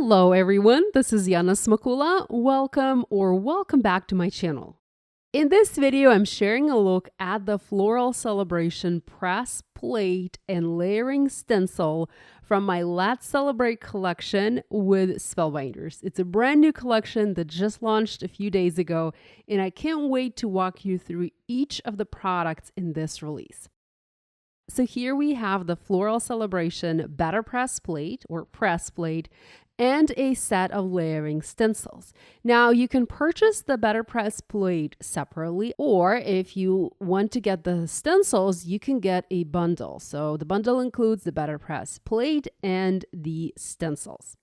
Hello everyone, this is Yana Smakula. Welcome back to my channel. In this video, I'm sharing a look at the Floral Celebration press, plate, and layering stencil from my Let's Celebrate collection with Spellbinders. It's a brand new collection that just launched a few days ago, and I can't wait to walk you through each of the products in this release. So here we have the Floral Celebration Better Press Plate or Press Plate and a set of layering stencils. Now you can purchase the Better Press Plate separately, or if you want to get the stencils, you can get a bundle. So the bundle includes the Better Press Plate and the stencils.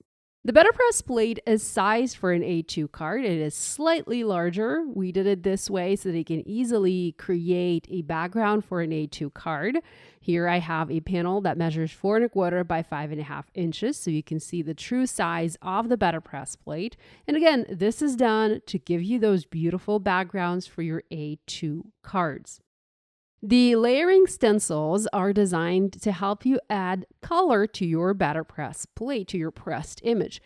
The Better Press Plate is sized for an A2 card. It is slightly larger. We did it this way so that you can easily create a background for an A2 card. Here I have a panel that measures 4¼ by 5½ inches, so you can see the true size of the Better Press Plate. And again, this is done to give you those beautiful backgrounds for your A2 cards. The layering stencils are designed to help you add color to your Better Press Plate, to your pressed image.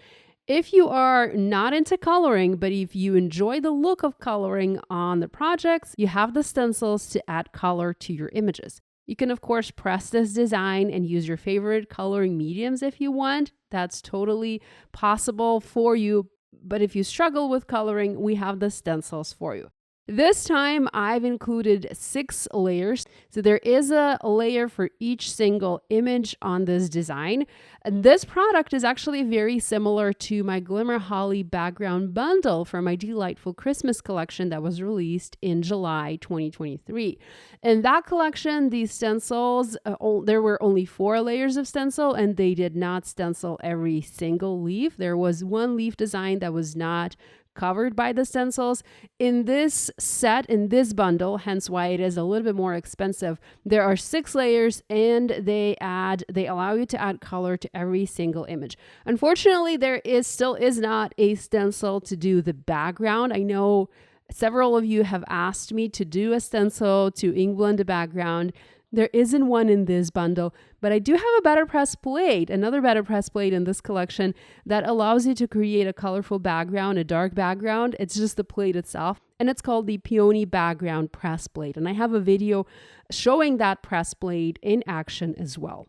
If you are not into coloring, but if you enjoy the look of coloring on the projects, you have the stencils to add color to your images. You can, of course, press this design and use your favorite coloring mediums if you want. That's totally possible for you. But if you struggle with coloring, we have the stencils for you. This time I've included 6 layers. So there is a layer for each single image on this design. And this product is actually very similar to my Glimmer Holly background bundle from my Delightful Christmas collection that was released in July 2023. In that collection, these stencils, there were only 4 layers of stencil, and they did not stencil every single leaf. There was one leaf design that was not covered by the stencils. In this set, in this bundle, hence why it is a little bit more expensive, there are 6 layers and they allow you to add color to every single image. Unfortunately, there still is not a stencil to do the background. I know several of you have asked me to do a stencil to ink blend the background. There isn't one in this bundle, but I do have a Better Press Plate, another Better Press Plate in this collection that allows you to create a colorful background, a dark background. It's just the plate itself, and it's called the Peony Background Press Plate. And I have a video showing that press plate in action as well.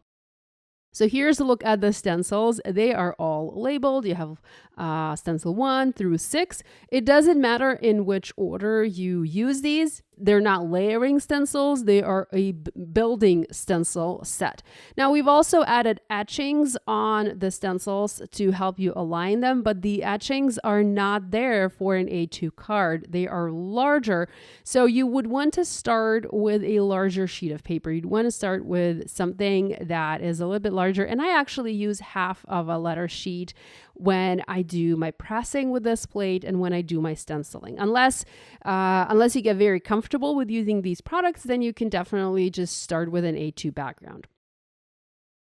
So here's a look at the stencils. They are all labeled. You have stencil 1 through 6. It doesn't matter in which order you use these. They're not layering stencils. They are a building stencil set. Now we've also added etchings on the stencils to help you align them, but the etchings are not there for an A2 card. They are larger. So you would want to start with a larger sheet of paper. You'd want to start with something that is a little bit larger. And I actually use half of a letter sheet when I do my pressing with this plate and when I do my stenciling. Unless you get very comfortable with using these products, then you can definitely just start with an A2 background.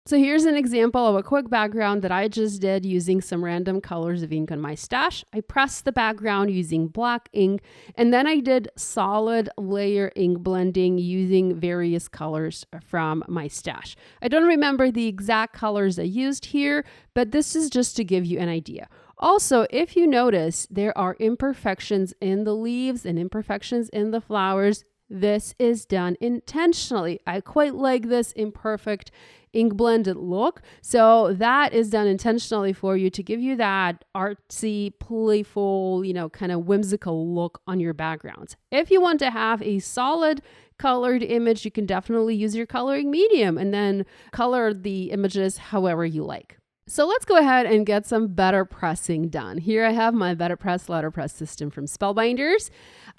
So here's an example of a quick background that I just did using some random colors of ink on my stash. I pressed the background using black ink, and then I did solid layer ink blending using various colors from my stash. I don't remember the exact colors I used here, but this is just to give you an idea. Also, if you notice, there are imperfections in the leaves and imperfections in the flowers. This is done intentionally. I quite like this imperfect ink blended look. So that is done intentionally for you to give you that artsy, playful, kind of whimsical look on your backgrounds. If you want to have a solid colored image, you can definitely use your coloring medium and then color the images however you like. So let's go ahead and get some better pressing done. Here I have my Better Press Letterpress system from Spellbinders.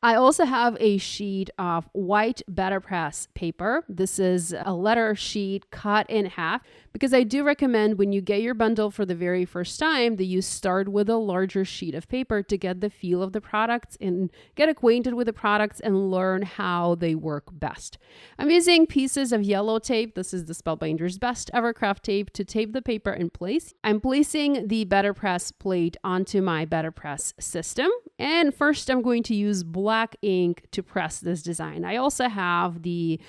I also have a sheet of white Better Press paper. This is a letter sheet cut in half because I do recommend when you get your bundle for the very first time that you start with a larger sheet of paper to get the feel of the products and get acquainted with the products and learn how they work best. I'm using pieces of yellow tape. This is the Spellbinders Best Ever Craft tape to tape the paper in place. place. I'm placing the Letterpress plate onto my Letterpress system. And first I'm going to use black ink to press this design. I also have the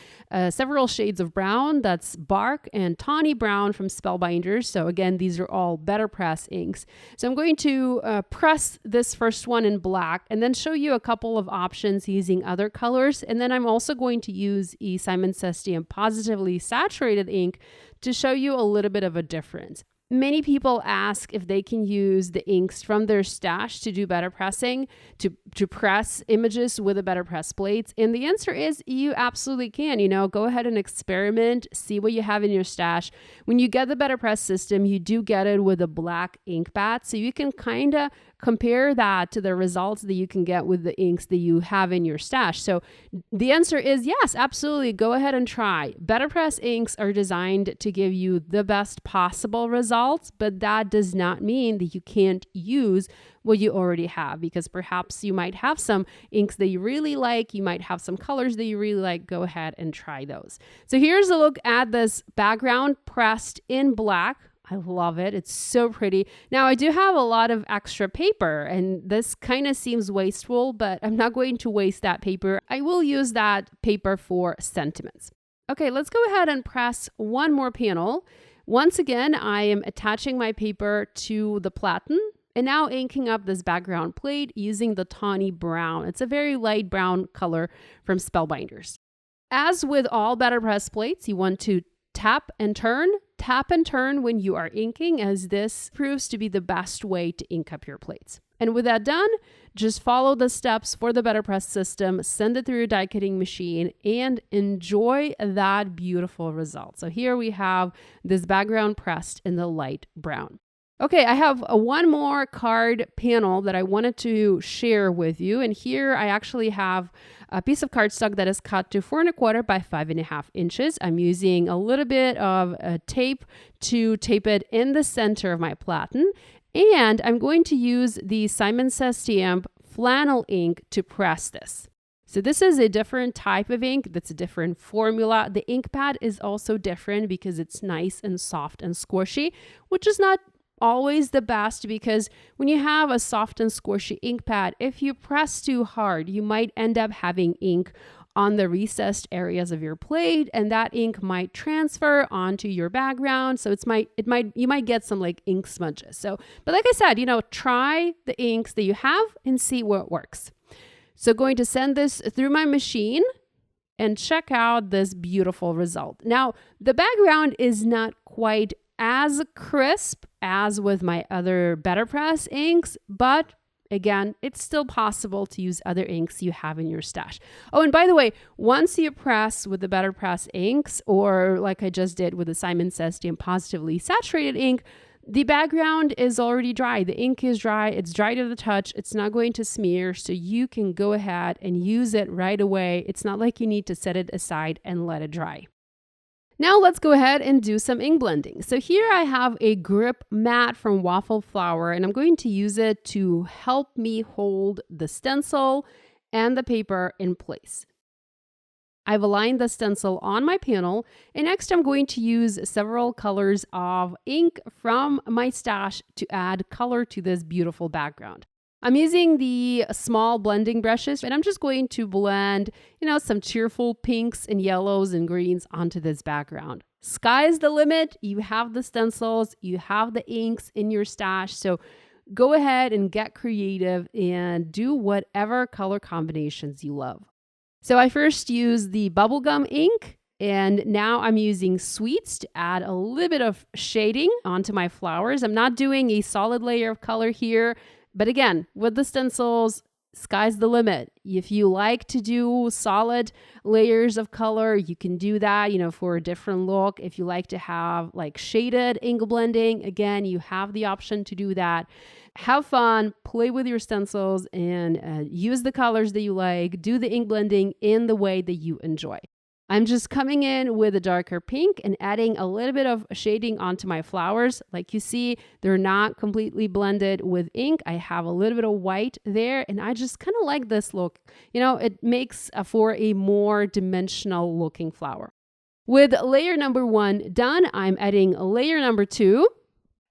several shades of brown, that's Bark and Tawny Brown from Spellbinders. So again, these are all Letterpress inks. So I'm going to press this first one in black and then show you a couple of options using other colors. And then I'm also going to use a Simon Says Positively Saturated ink to show you a little bit of a difference. Many people ask if they can use the inks from their stash to do better pressing, to press images with a Letterpress plates. And the answer is you absolutely can. Go ahead and experiment, see what you have in your stash. When you get the Letterpress system, you do get it with a black ink pad. So you can kind of compare that to the results that you can get with the inks that you have in your stash. So the answer is yes, absolutely. Go ahead and try. Letterpress inks are designed to give you the best possible results, but that does not mean that you can't use what you already have, because perhaps you might have some inks that you really like. You might have some colors that you really like. Go ahead and try those. So here's a look at this background pressed in black. I love it. It's so pretty. Now, I do have a lot of extra paper, and this kind of seems wasteful, but I'm not going to waste that paper. I will use that paper for sentiments. Okay, let's go ahead and press one more panel. Once again, I am attaching my paper to the platen and now inking up this background plate using the Tawny Brown. It's a very light brown color from Spellbinders. As with all Letterpress plates, you want to tap and turn when you are inking, as this proves to be the best way to ink up your plates. And with that done, just follow the steps for the Letterpress system, send it through your die cutting machine, and enjoy that beautiful result. So here we have this background pressed in the light brown. Okay, I have one more card panel that I wanted to share with you. And here I actually have a piece of cardstock that is cut to 4 1/4 by 5 1/2 inches. I'm using a little bit of tape to tape it in the center of my platen. And I'm going to use the Simon Says Stamp flannel ink to press this. So this is a different type of ink. That's a different formula. The ink pad is also different because it's nice and soft and squishy, which is not always the best, because when you have a soft and squishy ink pad, if you press too hard, you might end up having ink on the recessed areas of your plate, and that ink might transfer onto your background. So you might get some like ink smudges. So, but like I said, try the inks that you have and see what works. So going to send this through my machine and check out this beautiful result. Now, the background is not quite as crisp as with my other Letterpress inks, but again, it's still possible to use other inks you have in your stash. Oh, and by the way, once you press with the Letterpress inks, or like I just did with the Simon Says Positively Saturated ink, the background is already dry. The ink is dry. It's dry to the touch. It's not going to smear, so you can go ahead and use it right away. It's not like you need to set it aside and let it dry. Now let's go ahead and do some ink blending. So here I have a grip mat from Waffle Flower, and I'm going to use it to help me hold the stencil and the paper in place. I've aligned the stencil on my panel, and next I'm going to use several colors of ink from my stash to add color to this beautiful background. I'm using the small blending brushes, and I'm just going to blend, some cheerful pinks and yellows and greens onto this background. Sky's the limit. You have the stencils, you have the inks in your stash, so go ahead and get creative and do whatever color combinations you love. So I first used the bubblegum ink, and now I'm using sweets to add a little bit of shading onto my flowers. I'm not doing a solid layer of color here. But again, with the stencils, sky's the limit. If you like to do solid layers of color, you can do that, for a different look. If you like to have like shaded ink blending, again, you have the option to do that. Have fun, play with your stencils, and use the colors that you like. Do the ink blending in the way that you enjoy. I'm just coming in with a darker pink and adding a little bit of shading onto my flowers. Like you see, they're not completely blended with ink. I have a little bit of white there, and I just kind of like this look. It makes for a more dimensional looking flower. With layer number 1 done, I'm adding layer number 2.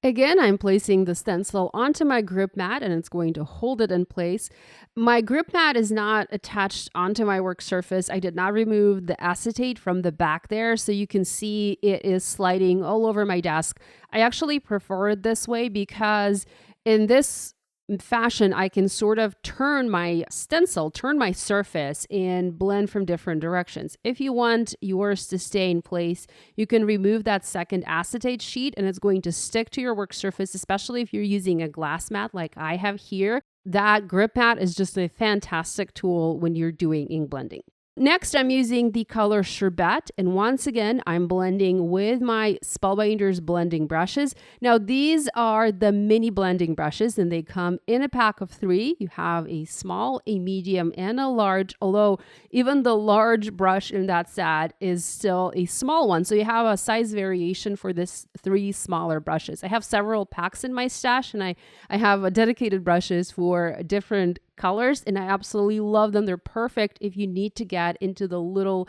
Again, I'm placing the stencil onto my grip mat and it's going to hold it in place. My grip mat is not attached onto my work surface. I did not remove the acetate from the back there, so you can see it is sliding all over my desk. I actually prefer it this way because in this fashion, I can sort of turn my stencil, turn my surface and blend from different directions. If you want yours to stay in place, you can remove that second acetate sheet and it's going to stick to your work surface, especially if you're using a glass mat like I have here. That grip mat is just a fantastic tool when you're doing ink blending. Next, I'm using the color Sherbet, and once again, I'm blending with my Spellbinders blending brushes. Now, these are the mini blending brushes, and they come in a pack of 3. You have a small, a medium, and a large, although even the large brush in that set is still a small one. So you have a size variation for this 3 smaller brushes. I have several packs in my stash, and I have dedicated brushes for different colors, and I absolutely love them. They're perfect if you need to get into the little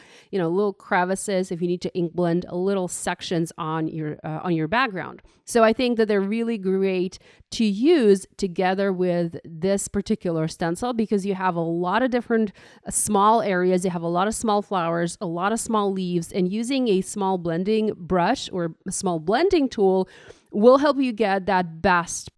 crevices, if you need to ink blend little sections on your background. So I think that they're really great to use together with this particular stencil because you have a lot of different small areas, you have a lot of small flowers, a lot of small leaves, and using a small blending brush or a small blending tool will help you get that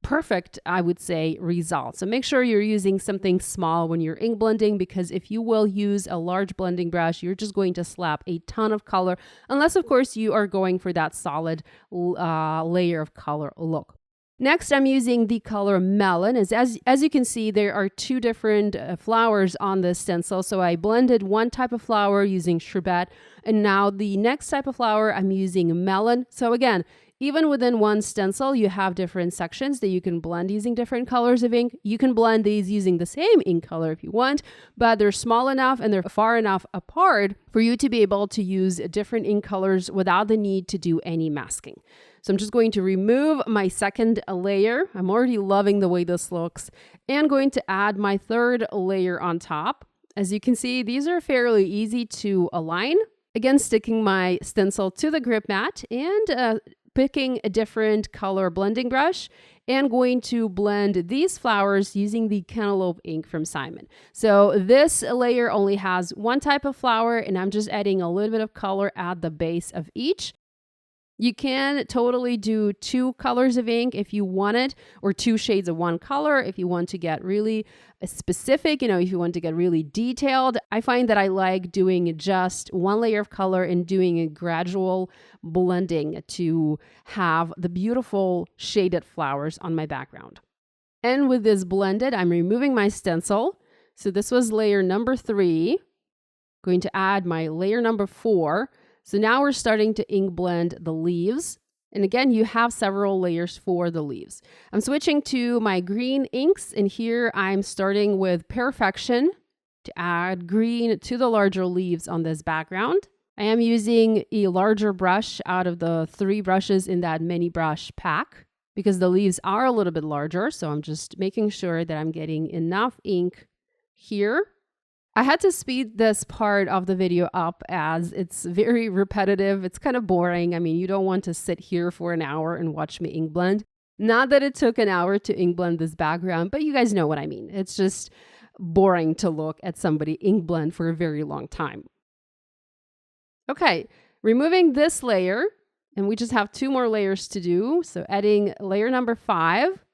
perfect, I would say, result. So make sure you're using something small when you're ink blending, because if you will use a large blending brush, you're just going to slap a ton of color, unless of course you are going for that solid layer of color look. Next, I'm using the color Melon. As you can see, there are 2 different flowers on this stencil. So I blended one type of flower using Sherbet, and now the next type of flower, I'm using Melon. So again, even within one stencil, you have different sections that you can blend using different colors of ink. You can blend these using the same ink color if you want, but they're small enough and they're far enough apart for you to be able to use different ink colors without the need to do any masking. So I'm just going to remove my second layer. I'm already loving the way this looks, and going to add my third layer on top. As you can see, these are fairly easy to align. Again, sticking my stencil to the grip mat and picking a different color blending brush and going to blend these flowers using the Cantaloupe ink from Simon. So this layer only has one type of flower, and I'm just adding a little bit of color at the base of each. You can totally do 2 colors of ink if you wanted, or 2 shades of one color if you want to get really specific, if you want to get really detailed. I find that I like doing just 1 layer of color and doing a gradual blending to have the beautiful shaded flowers on my background. And with this blended, I'm removing my stencil. So this was layer number 3. Going to add my layer number 4. So now we're starting to ink blend the leaves. And again, you have several layers for the leaves. I'm switching to my green inks, and here I'm starting with Perfection to add green to the larger leaves on this background. I am using a larger brush out of the 3 brushes in that mini brush pack because the leaves are a little bit larger. So I'm just making sure that I'm getting enough ink here. I had to speed this part of the video up as it's very repetitive. It's kind of boring. I mean, you don't want to sit here for an hour and watch me ink blend. Not that it took an hour to ink blend this background, but you guys know what I mean. It's just boring to look at somebody ink blend for a very long time. Okay, removing this layer, and we just have 2 more layers to do. So adding layer number 5.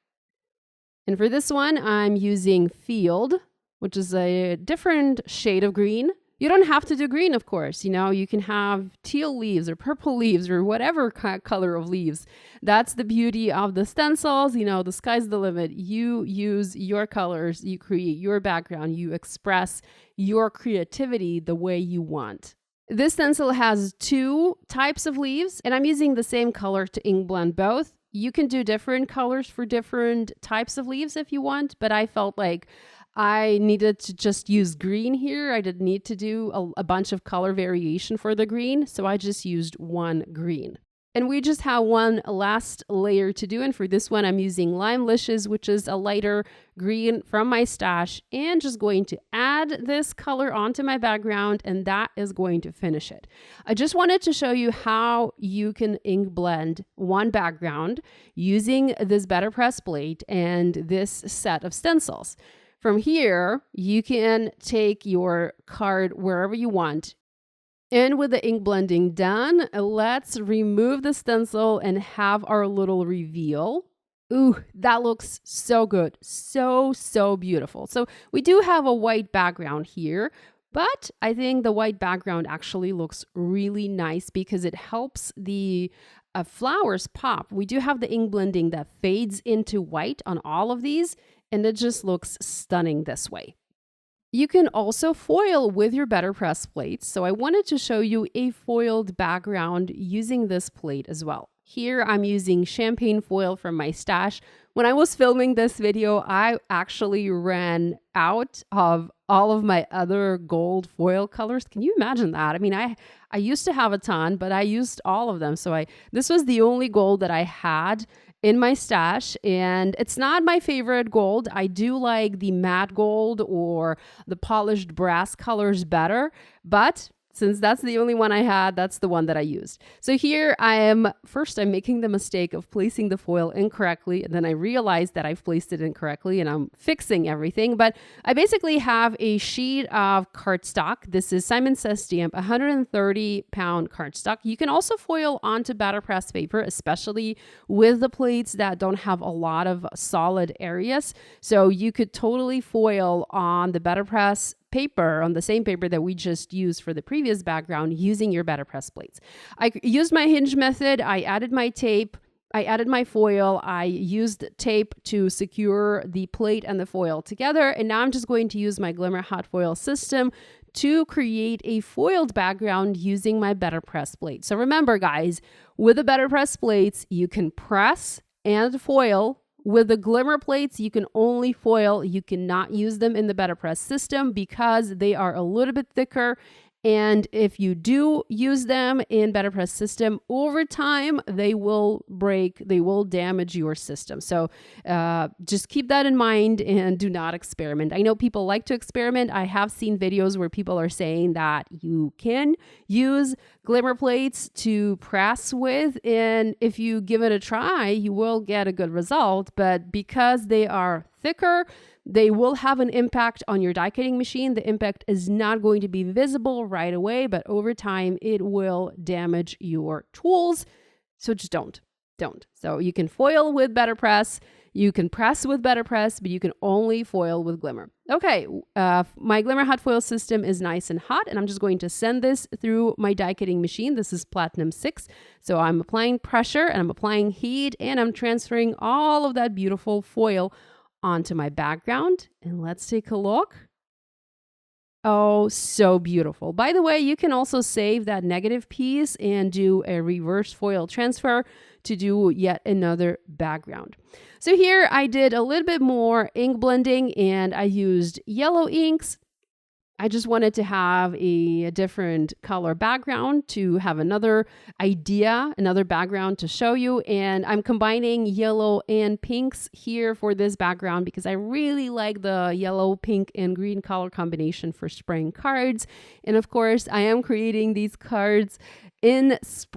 And for this one, I'm using Field, which is a different shade of green. You don't have to do green, of course. You can have teal leaves or purple leaves or whatever color of leaves. That's the beauty of the stencils. The sky's the limit. You use your colors, you create your background, you express your creativity the way you want. This stencil has 2 types of leaves, and I'm using the same color to ink blend both. You can do different colors for different types of leaves if you want, but I felt like I needed to just use green here. I didn't need to do a bunch of color variation for the green, so I just used 1 green. And we just have one last layer to do. And for this one, I'm using Lime Licious, which is a lighter green from my stash, and just going to add this color onto my background, and that is going to finish it. I just wanted to show you how you can ink blend one background using this Letterpress plate and this set of stencils. From here, you can take your card wherever you want. And with the ink blending done, let's remove the stencil and have our little reveal. Ooh, that looks so good. So beautiful. So we do have a white background here, but I think the white background actually looks really nice because it helps the flowers pop. We do have the ink blending that fades into white on all of these, and it just looks stunning this way. You can also foil with your Letterpress plates. So I wanted to show you a foiled background using this plate as well. Here I'm using champagne foil from my stash. When I was filming this video, I actually ran out of all of my other gold foil colors. Can you imagine that? I mean, I used to have a ton, but I used all of them. So this was the only gold that I had in my stash, and it's not my favorite gold. I do like the matte gold or the polished brass colors better, but since that's the only one I had, that's the one that I used. So here I'm making the mistake of placing the foil incorrectly, and then I realized that I've placed it incorrectly and I'm fixing everything. But I basically have a sheet of cardstock. This is Simon Says Stamp, 130-pound cardstock. You can also foil onto Letterpress paper, especially with the plates that don't have a lot of solid areas. So you could totally foil on the Letterpress paper, on the same paper that we just used for the previous background, using your Letterpress plates. I used my hinge method. I added my tape. I added my foil. I used tape to secure the plate and the foil together. And now I'm just going to use my Glimmer Hot Foil system to create a foiled background using my Letterpress plate. So remember, guys, with the Letterpress plates, you can press and foil. With the Glimmer plates, you can only foil. You cannot use them in the Letterpress system because they are a little bit thicker. And if you do use them in Letterpress system, over time, they will break, they will damage your system. So just keep that in mind and do not experiment. I know people like to experiment. I have seen videos where people are saying that you can use Glimmer plates to press with, and if you give it a try, you will get a good result. But because they are thicker, they will have an impact on your die cutting machine. The impact is not going to be visible right away, but over time it will damage your tools. So just don't. So you can foil with Letterpress, you can press with Letterpress, but you can only foil with Glimmer. Okay, my Glimmer Hot Foil system is nice and hot, and I'm just going to send this through my die cutting machine. This is Platinum 6. So I'm applying pressure and I'm applying heat, and I'm transferring all of that beautiful foil onto my background, and let's take a look. Oh, so beautiful. By the way, you can also save that negative piece and do a reverse foil transfer to do yet another background. So here I did a little bit more ink blending, and I used yellow inks. I just wanted to have a different color background to have another idea, another background to show you. And I'm combining yellow and pinks here for this background because I really like the yellow, pink, and green color combination for spraying cards. And of course, I am creating these cards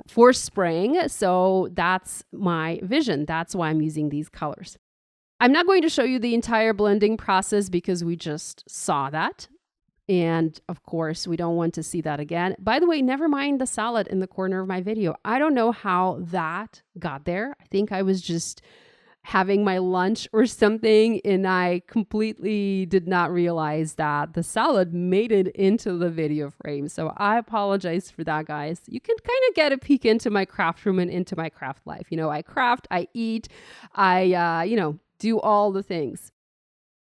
for spraying. So that's my vision. That's why I'm using these colors. I'm not going to show you the entire blending process because we just saw that. And of course, we don't want to see that again. By the way, never mind the salad in the corner of my video. I don't know how that got there. I think I was just having my lunch or something, and I completely did not realize that the salad made it into the video frame. So I apologize for that, guys. You can kind of get a peek into my craft room and into my craft life. You know, I craft, I eat, I, do all the things.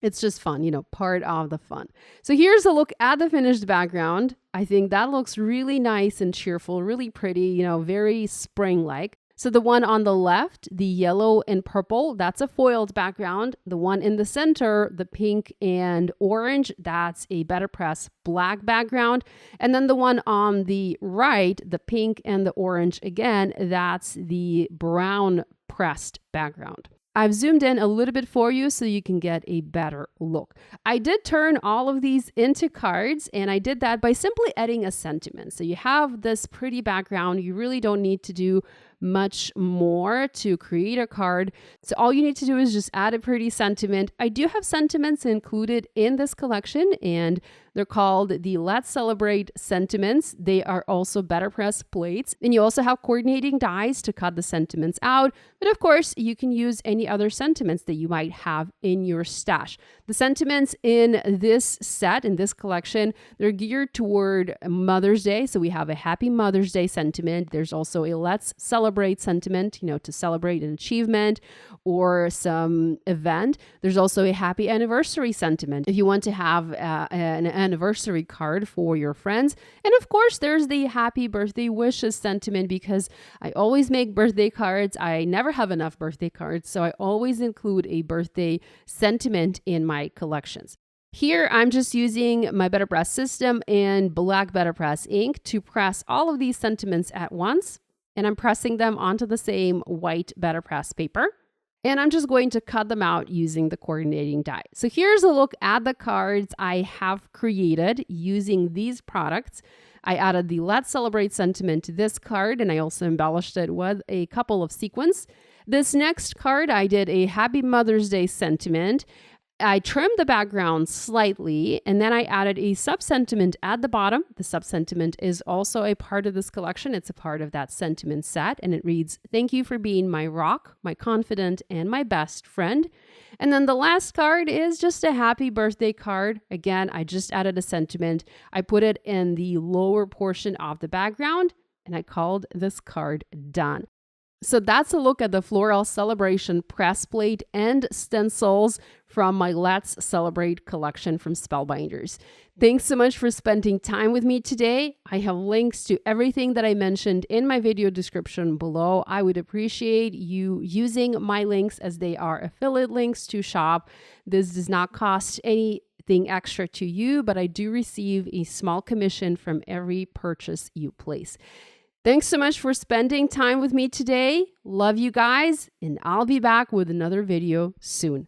It's just fun, part of the fun. So here's a look at the finished background. I think that looks really nice and cheerful, really pretty, very spring-like. So the one on the left, the yellow and purple, that's a foiled background. The one in the center, the pink and orange, that's a Letterpress black background. And then the one on the right, the pink and the orange, again, that's the brown pressed background. I've zoomed in a little bit for you so you can get a better look. I did turn all of these into cards, and I did that by simply adding a sentiment. So you have this pretty background. You really don't need to do much more to create a card. So all you need to do is just add a pretty sentiment. I do have sentiments included in this collection, and they're called the Let's Celebrate sentiments. They are also Letterpress plates. And you also have coordinating dies to cut the sentiments out. But of course, you can use any other sentiments that you might have in your stash. The sentiments in this set, in this collection, they're geared toward Mother's Day. So we have a Happy Mother's Day sentiment. There's also a Let's Celebrate sentiment, to celebrate an achievement or some event. There's also a Happy Anniversary sentiment if you want to have an anniversary card for your friends. And of course, there's the Happy Birthday Wishes sentiment, because I always make birthday cards. I never have enough birthday cards, so I always include a birthday sentiment in my collections. Here, I'm just using my Letterpress system and black Letterpress ink to press all of these sentiments at once. And I'm pressing them onto the same white Letterpress paper. And I'm just going to cut them out using the coordinating die. So here's a look at the cards I have created using these products. I added the Let's Celebrate sentiment to this card, and I also embellished it with a couple of sequins. This next card, I did a Happy Mother's Day sentiment. I trimmed the background slightly, and then I added a sub-sentiment at the bottom. The sub-sentiment is also a part of this collection. It's a part of that sentiment set, and it reads, "Thank you for being my rock, my confidant, and my best friend." And then the last card is just a happy birthday card. Again, I just added a sentiment. I put it in the lower portion of the background, and I called this card Done. So that's a look at the Floral Celebration press plate and stencils from my Let's Celebrate collection from Spellbinders. Thanks so much for spending time with me today. I have links to everything that I mentioned in my video description below. I would appreciate you using my links, as they are affiliate links to shop. This does not cost anything extra to you, but I do receive a small commission from every purchase you place. Thanks so much for spending time with me today. Love you guys, and I'll be back with another video soon.